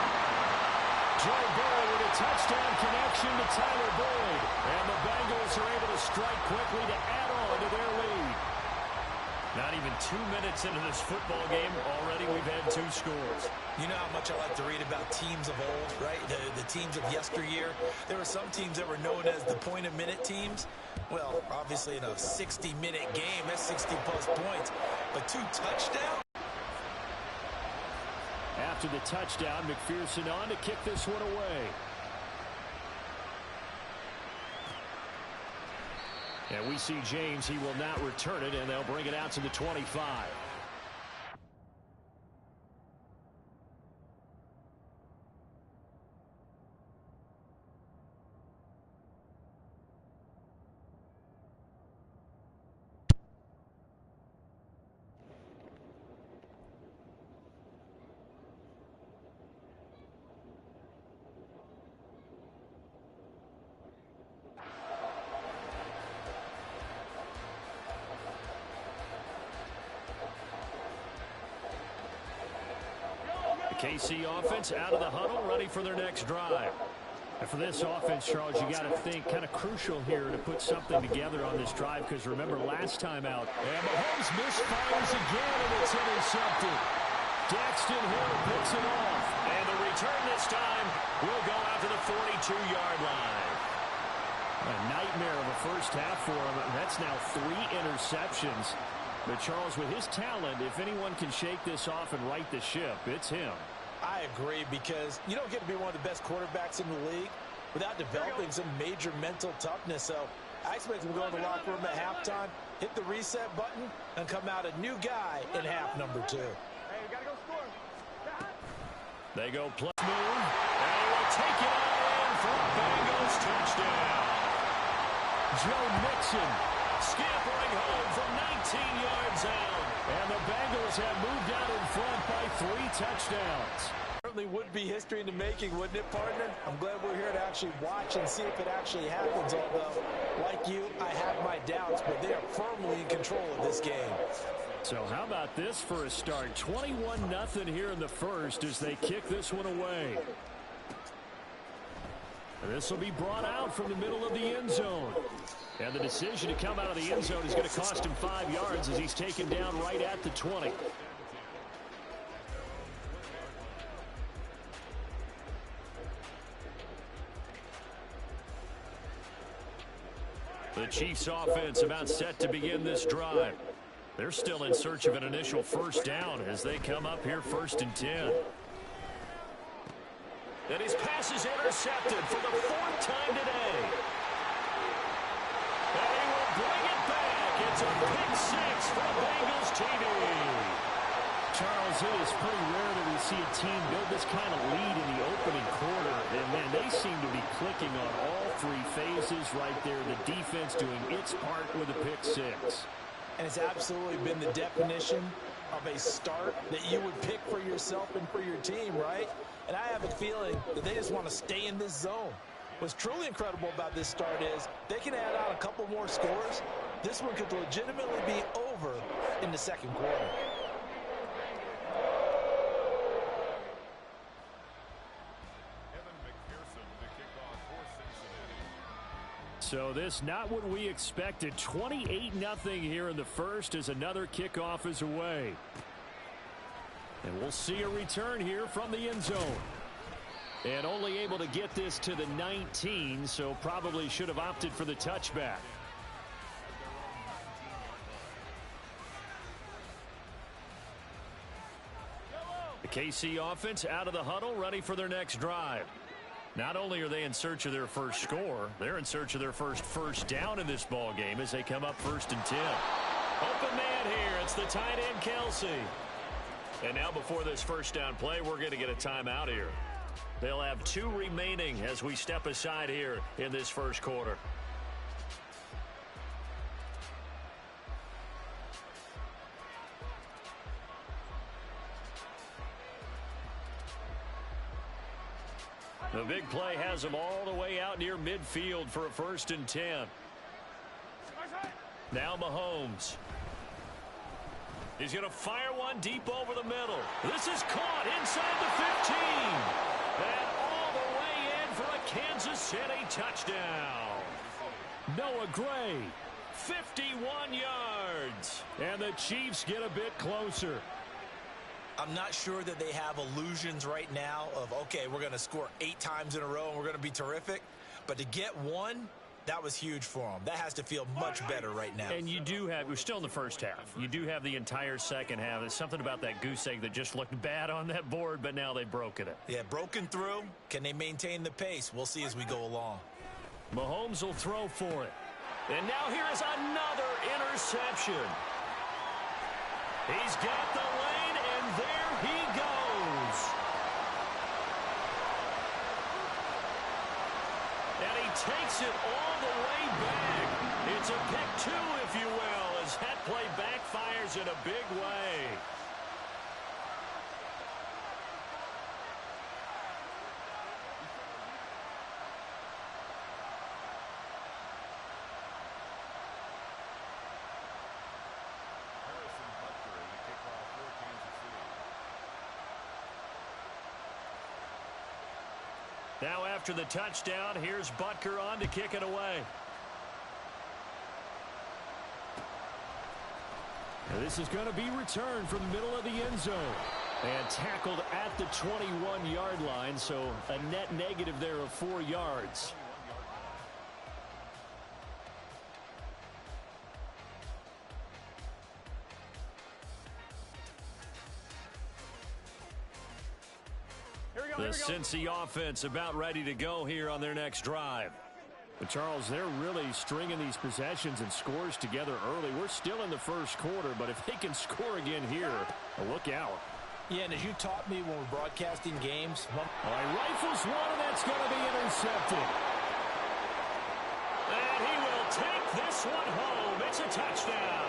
Joe Burrow with a touchdown connection to Tyler Boyd. And the Bengals are able to strike quickly to add on to their lead. Not even 2 minutes into this football game, already we've had 2 scores. You know how much I like to read about teams of old, right? The teams of yesteryear. There were some teams that were known as the point-a-minute teams. Well, obviously in a 60-minute game, that's 60-plus points. But 2 touchdowns? After the touchdown, McPherson on to kick this one away. And we see James, he will not return it, and they'll bring it out to the 25. KC offense out of the huddle, ready for their next drive. And for this offense, Charles, you got to think kind of crucial here to put something together on this drive, because remember last time out, and Mahomes misfires again, and it's intercepted. Daxton Hill picks it off, and the return this time will go out to the 42-yard line. A nightmare of a first half for him. That's now 3 interceptions. But Charles, with his talent, if anyone can shake this off and right the ship, it's him. I agree, because you don't get to be one of the best quarterbacks in the league without developing some major mental toughness. So I expect him to go in the locker room at halftime, hit the reset button, and come out a new guy in half number 2. Hey, we gotta go score. They go plus move, and he will take it all in for a Bengals touchdown. Joe Mixon scampering home from 19 yards out. And the Bengals have moved out in front by 3 touchdowns. Certainly would be history in the making, wouldn't it, partner? I'm glad we're here to actually watch and see if it actually happens, although, like you, I have my doubts, but they are firmly in control of this game. So how about this for a start? 21-0 here in the first as they kick this one away. This will be brought out from the middle of the end zone. And the decision to come out of the end zone is going to cost him 5 yards as he's taken down right at the 20. The Chiefs offense about set to begin this drive. They're still in search of an initial first down as they come up here 1st and 10. And his pass is intercepted for the 4th time today. And he will bring it back. It's a pick 6 for the Bengals TV. Charles, it is pretty rare that we see a team build this kind of lead in the opening quarter. And, man, they seem to be clicking on all 3 phases right there. The defense doing its part with a pick 6. And it's absolutely been the definition of a start that you would pick for yourself and for your team, right? And I have a feeling that they just want to stay in this zone. What's truly incredible about this start is they can add on a couple more scores. This one could legitimately be over in the second quarter. So this not what we expected. 28-0 here in the first as another kickoff is away. And we'll see a return here from the end zone. And only able to get this to the 19, so probably should have opted for the touchback. The KC offense out of the huddle, ready for their next drive. Not only are they in search of their first score, they're in search of their first down in this ball game as they come up 1st and 10. Open man here. It's the tight end, Kelsey. And now before this first down play, we're going to get a timeout here. They'll have 2 remaining as we step aside here in this first quarter. The big play has them all the way out near midfield for a 1st and 10. Now Mahomes. He's going to fire one deep over the middle. This is caught inside the 15. And all the way in for a Kansas City touchdown. Noah Gray, 51 yards. And the Chiefs get a bit closer. I'm not sure that they have illusions right now of, okay, we're going to score 8 times in a row and we're going to be terrific. But to get one, that was huge for them. That has to feel much better right now. And you do have, we're still in the first half. You do have the entire second half. There's something about that goose egg that just looked bad on that board, but now they've broken it. Yeah, broken through. Can they maintain the pace? We'll see as we go along. Mahomes will throw for it. And now here is another interception. He's got the lane, and there he goes. And he takes it all the way back. It's a pick 2, if you will, as that play backfires in a big way. Now after the touchdown, here's Butker on to kick it away. And this is going to be returned from the middle of the end zone. And tackled at the 21-yard line, so a net negative there of 4 yards. The Cincy offense about ready to go here on their next drive. But Charles, they're really stringing these possessions and scores together early. We're still in the first quarter, but if they can score again here, look out. Yeah, and as you taught me when we're broadcasting games. All right, rifles one, and that's going to be intercepted. And he will take this one home. It's a touchdown.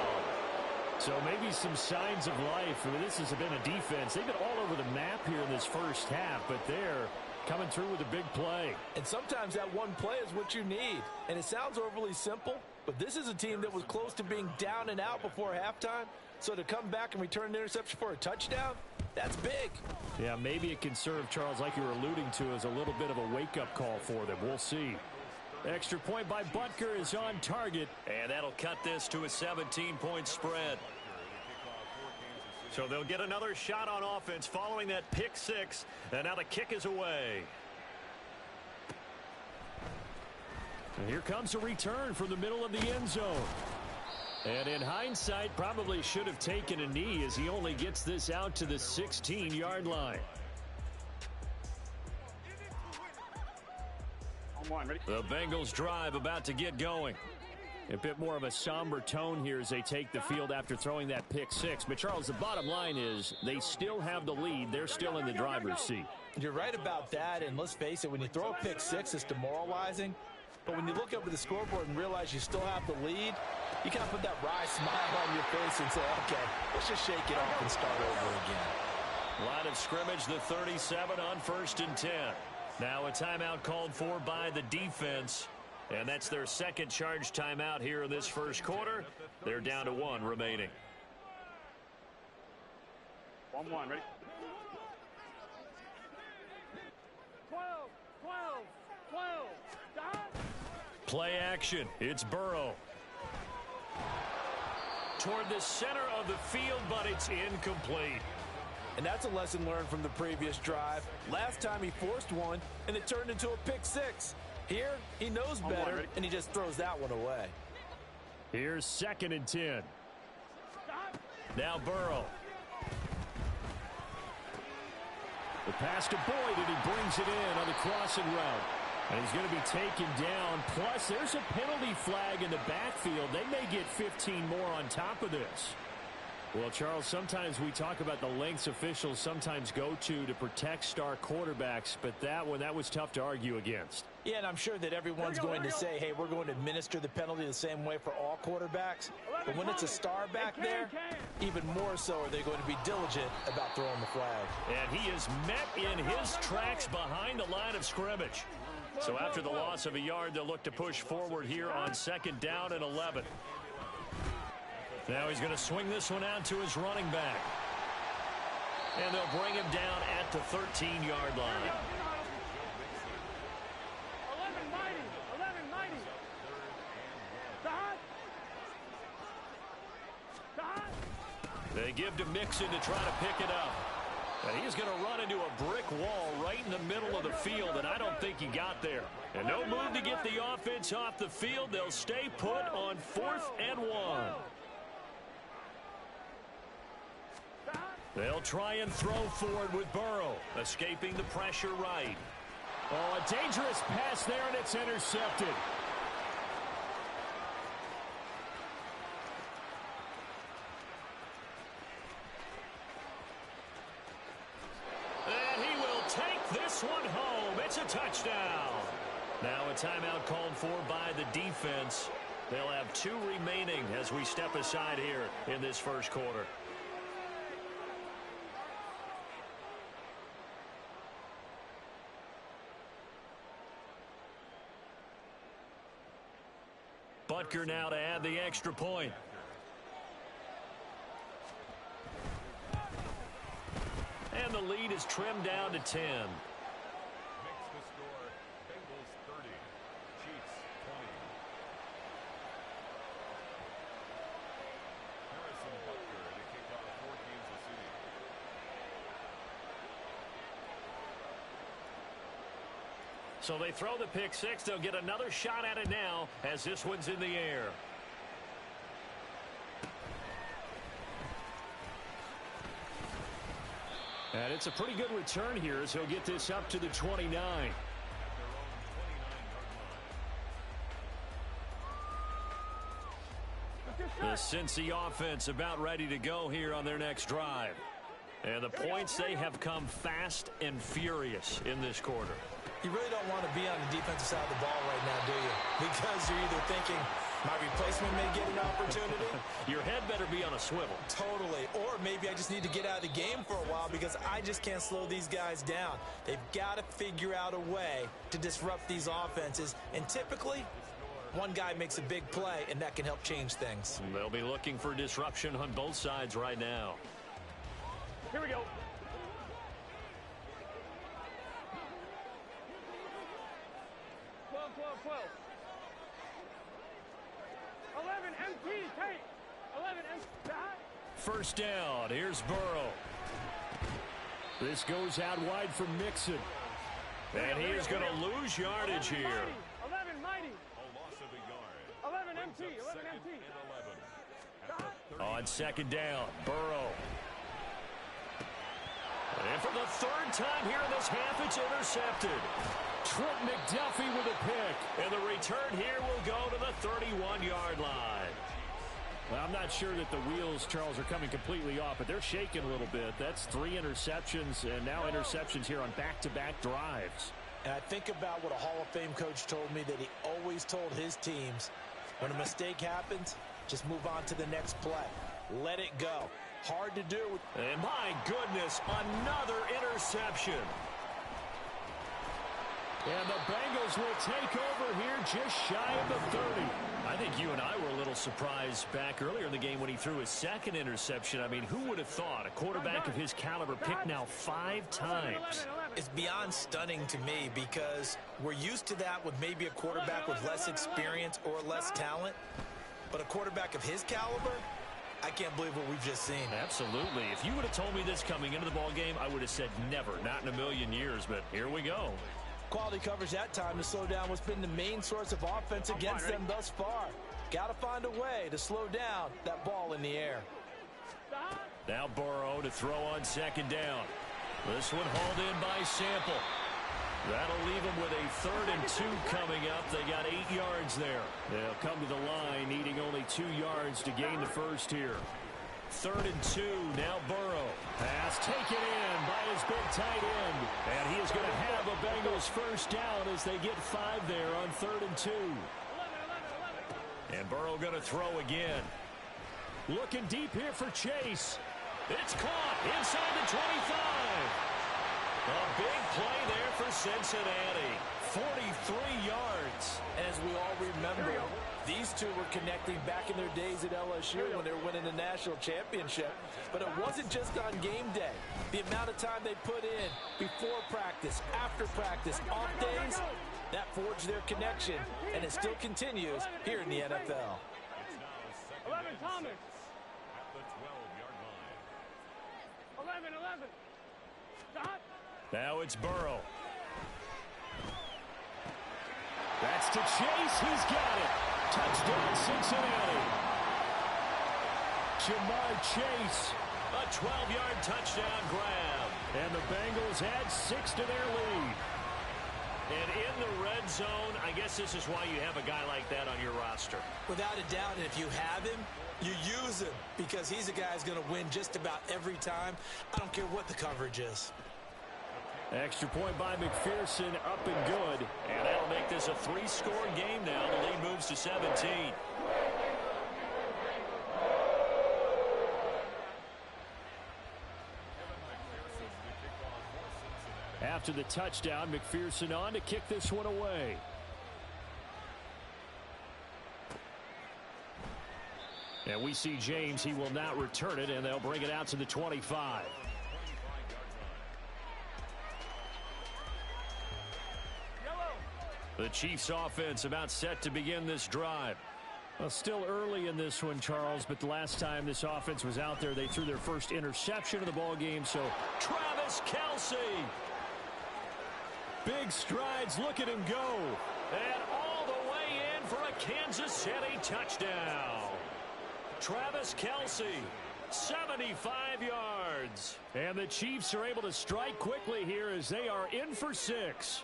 So maybe some signs of life. I mean, this has been a defense. They've been all over the map here in this first half, but they're coming through with a big play. And sometimes that one play is what you need. And it sounds overly simple, but this is a team that was close to being down and out before halftime. So to come back and return an interception for a touchdown, that's big. Yeah, maybe it can serve, Charles, like you were alluding to, as a little bit of a wake-up call for them. We'll see. Extra point by Butker is on target. And that'll cut this to a 17-point spread. So they'll get another shot on offense following that pick six. And now the kick is away. And here comes a return from the middle of the end zone. And in hindsight, probably should have taken a knee as he only gets this out to the 16-yard line. The Bengals drive about to get going. A bit more of a somber tone here as they take the field after throwing that pick six. But, Charles, the bottom line is they still have the lead. They're still in the driver's seat. You're right about that, and let's face it, when you throw a pick six, it's demoralizing. But when you look up at the scoreboard and realize you still have the lead, you kind of put that wry smile on your face and say, okay, let's just shake it off and start over again. Line of scrimmage, the 37 on 1st and 10. Now a timeout called for by the defense. And that's their second charge timeout here in this first quarter. They're down to 1 remaining. 1-1, ready? 12, 12, 12. Play action. It's Burrow. Toward the center of the field, but it's incomplete. And that's a lesson learned from the previous drive. Last time he forced one, and it turned into a pick six. Here, he knows better, and he just throws that one away. Here's 2nd and 10. Now Burrow. The pass to Boyd, and he brings it in on the crossing route. And he's going to be taken down. Plus, there's a penalty flag in the backfield. They may get 15 more on top of this. Well, Charles, sometimes we talk about the lengths officials sometimes go to protect star quarterbacks, but that was tough to argue against. Yeah, and I'm sure that everyone's going to say, hey, we're going to administer the penalty the same way for all quarterbacks. But when it's a star back there, even more so are they going to be diligent about throwing the flag. And he is met in his tracks behind the line of scrimmage. So after the loss of a yard, they'll look to push forward here on 2nd down and 11. Now he's going to swing this one out to his running back. And they'll bring him down at the 13-yard line. 11-90. They give to Mixon to try to pick it up. And he's going to run into a brick wall right in the middle of the field, and I don't think he got there. And no move to get the offense off the field. They'll stay put on 4th and 1. They'll try and throw forward with Burrow, escaping the pressure right. Oh, a dangerous pass there, and it's intercepted. And he will take this one home. It's a touchdown. Now a timeout called for by the defense. They'll have 2 remaining as we step aside here in this first quarter. Butker now to add the extra point. And the lead is trimmed down to 10. So they throw the pick six. They'll get another shot at it now as this one's in the air. And it's a pretty good return here as he'll get this up to the 29. The Cincy offense about ready to go here on their next drive. And the points, they have come fast and furious in this quarter. You really don't want to be on the defensive side of the ball right now, do you? Because you're either thinking, my replacement may get an opportunity. Your head better be on a swivel. Totally. Or maybe I just need to get out of the game for a while because I just can't slow these guys down. They've got to figure out a way to disrupt these offenses. And typically, one guy makes a big play, and that can help change things. They'll be looking for disruption on both sides right now. Here we go. 12. 11 MT, take. 11 MT. First down. Here's Burrow. This goes out wide from Mixon. And he is going to lose yardage here. 11 mighty. A loss of a yard. 11 MT. 11 MT. On second down, Burrow. And for the third time here in this half, it's intercepted. Trent McDuffie with a pick. And the return here will go to the 31-yard line. Well, I'm not sure that the wheels, Charles, are coming completely off, but they're shaking a little bit. That's 3 interceptions, and now interceptions here on back-to-back drives. And I think about what a Hall of Fame coach told me, that he always told his teams, when a mistake happens, just move on to the next play. Let it go. Hard to do. And my goodness, another interception. And the Bengals will take over here just shy of the 30. I think you and I were a little surprised back earlier in the game when he threw his second interception. I mean, who would have thought a quarterback of his caliber picked now 5 times? It's beyond stunning to me because we're used to that with maybe a quarterback with less experience or less talent. But a quarterback of his caliber, I can't believe what we've just seen. Absolutely. If you would have told me this coming into the ball game, I would have said never, not in a million years. But here we go. Quality coverage that time to slow down what's been the main source of offense against them thus far. Got to find a way to slow down that ball in the air. Now Burrow to throw on second down. This one hauled in by Sample. That'll leave them with a 3rd and 2 coming up. They got 8 yards there. They'll come to the line needing only 2 yards to gain the first here. 3rd and 2. Now Burrow. Pass taken in by his big tight end. And he is going to have a Bengals first down as they get 5 there on 3rd and 2. And Burrow going to throw again. Looking deep here for Chase. It's caught inside the 25. A big play there for Cincinnati. 43 yards. As we all remember, these two were connecting back in their days at LSU when they were winning the national championship. But it wasn't just on game day. The amount of time they put in before practice, after practice, off days, that forged their connection. And it still continues here in the NFL. 11 Thomas. At the 12-yard line. 11. Stop. Now it's Burrow. That's to Chase. He's got it. Touchdown, Cincinnati. Jamar Chase. A 12-yard touchdown grab. And the Bengals add 6 to their lead. And in the red zone, I guess this is why you have a guy like that on your roster. Without a doubt, and if you have him, you use him because he's a guy who's going to win just about every time. I don't care what the coverage is. Extra point by McPherson, up and good. And that'll make this a 3-score game now. The lead moves to 17. After the touchdown, McPherson on to kick this one away. And we see James. He will not return it, and they'll bring it out to the 25. The Chiefs offense about set to begin this drive. Well, still early in this one, Charles, but the last time this offense was out there, they threw their first interception of the ball game. So Travis Kelce. Big strides. Look at him go. And all the way in for a Kansas City touchdown. Travis Kelce, 75 yards. And the Chiefs are able to strike quickly here as they are in for 6.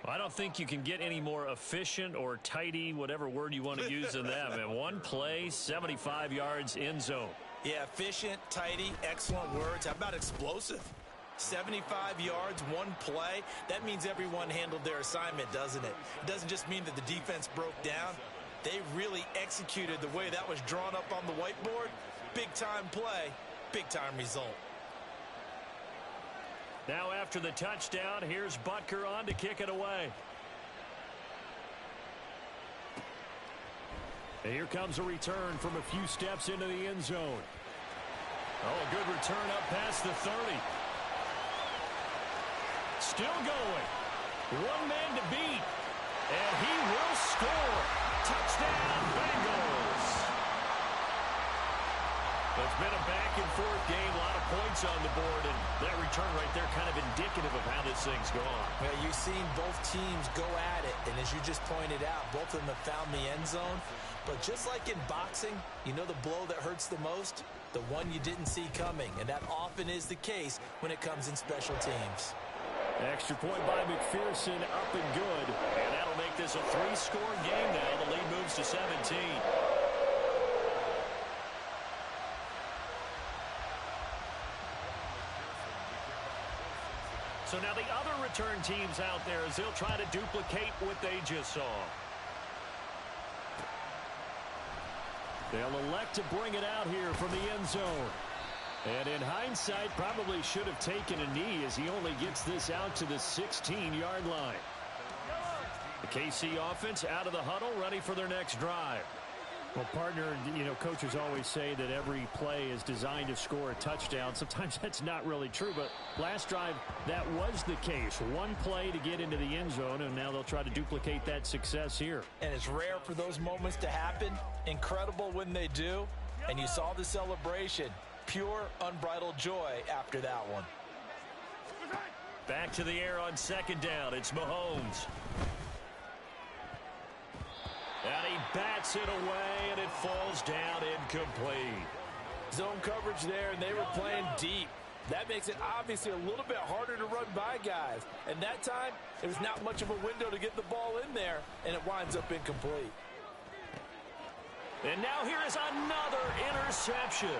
I don't think you can get any more efficient or tidy, whatever word you want to use in that. Man, one play, 75 yards, end zone. Yeah, efficient, tidy, excellent words. How about explosive? 75 yards, one play. That means everyone handled their assignment, doesn't it? It doesn't just mean that the defense broke down. They really executed the way that was drawn up on the whiteboard. Big-time play, big-time result. Now after the touchdown, here's Butker on to kick it away. And here comes a return from a few steps into the end zone. Oh, a good return up past the 30. Still going. One man to beat. And he will score. Touchdown, Bengals. It's been a back-and-forth game, a lot of points on the board, and that return right there kind of indicative of how this thing's gone. Well, you've seen both teams go at it, and as you just pointed out, both of them have found the end zone. But just like in boxing, you know the blow that hurts the most? The one you didn't see coming, and that often is the case when it comes in special teams. Extra point by McPherson, up and good. And that'll make this a 3-score game now. The lead moves to 17. So now the other return teams out there as they'll try to duplicate what they just saw. They'll elect to bring it out here from the end zone. And in hindsight, probably should have taken a knee as he only gets this out to the 16-yard line. The KC offense out of the huddle, ready for their next drive. Well, partner, you know, coaches always say that every play is designed to score a touchdown. Sometimes that's not really true, but last drive, that was the case. One play to get into the end zone, and now they'll try to duplicate that success here. And it's rare for those moments to happen. Incredible when they do. And you saw the celebration. Pure, unbridled joy after that one. Back to the air on second down. It's Mahomes. And he bats it away, and it falls down incomplete. Zone coverage there, and they were playing deep. That makes it obviously a little bit harder to run by guys. And that time, there was not much of a window to get the ball in there, and it winds up incomplete. And now here is another interception.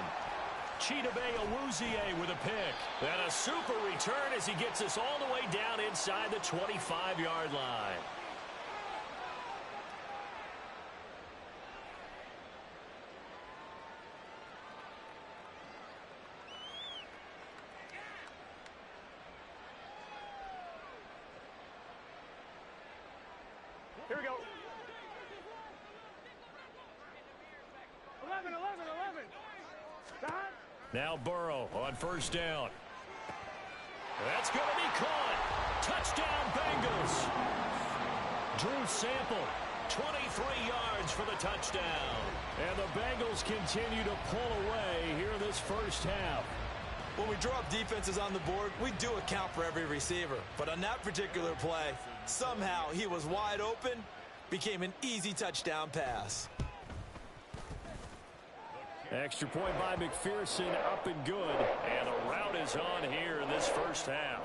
Chidobe Awuzie with a pick. And a super return as he gets us all the way down inside the 25-yard line. Here we go. 11. Now Burrow on first down. That's going to be caught. Touchdown, Bengals. Drew Sample, 23 yards for the touchdown. And the Bengals continue to pull away here in this first half. When we draw up defenses on the board, we do account for every receiver. But on that particular play, somehow he was wide open, became an easy touchdown pass. Extra point by McPherson, up and good. And the route is on here in this first half.